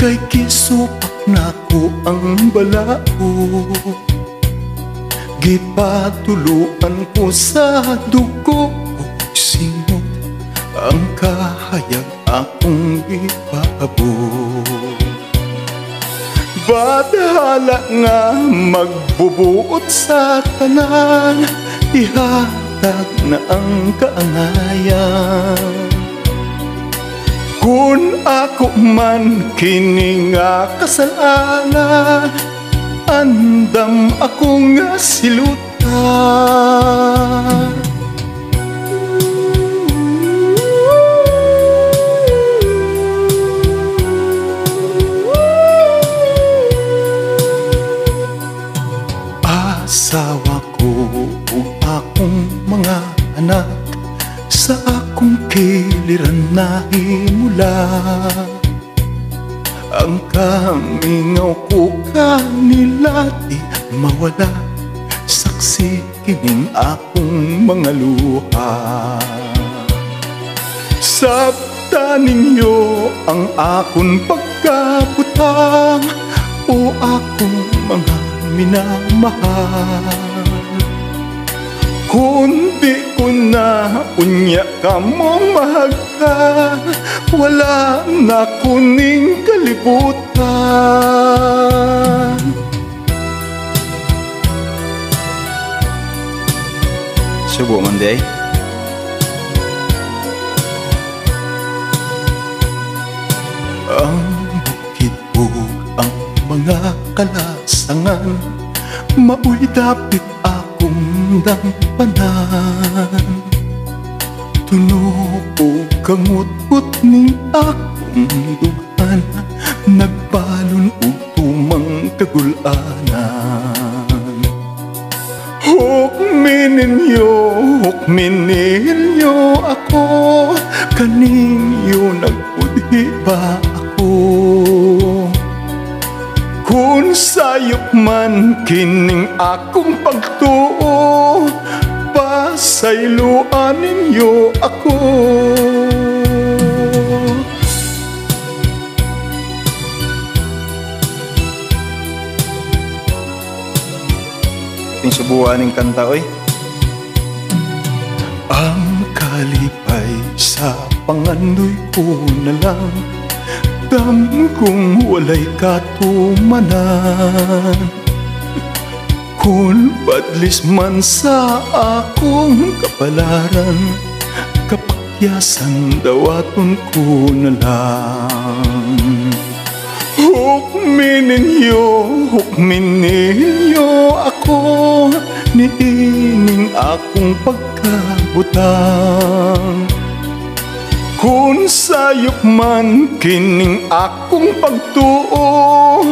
kay gisupak nako ang balao. Gipatuluan ko sa dugo ug singot ang kahayag akong ipaabot. Badhala nga magbubuot sa tanan, ihatag na ang kaangayan. Kung ako man kini nga kasalanan, andam ako nga silutan. Asawa ko ug akong mga anak, sa akong kiliran nahimula. Ang kamingaw ko kanila di mawala, saksi kining akong mga luha. Sabta ninyo ang akong pagkabutang, o akong mga minamahal. Kung di ko na unya ka mo mahagkan, wala na kuning kalibutan. Subo man day. Ang bukid ug ang mga kalasangan, maoy dapit akong dampanan. Tunog o kangut-ut ning akong duhan, nagbalon ug tumang kagulanan. Hukmininyo ako, kaninyo nagpudhi ba ako? Kung sayop man kining akong pagtuo, pasayloan ninyo ako. Ting subuan ning kanta oy. Ang kalipay sa pangandoy ko na lang, dam kung walay katumanan. Kung padlis man sa akong kapalaran, kapakyasan dawaton ko na lang. Hukmininyo ako, niining akong pagkabutang. Kung sayop man kining akong pagtuo,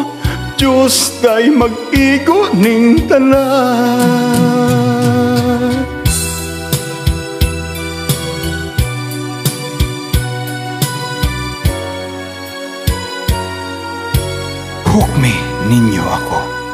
Diyos tay mag-igo ning tanan. Hukmi ninyo ako.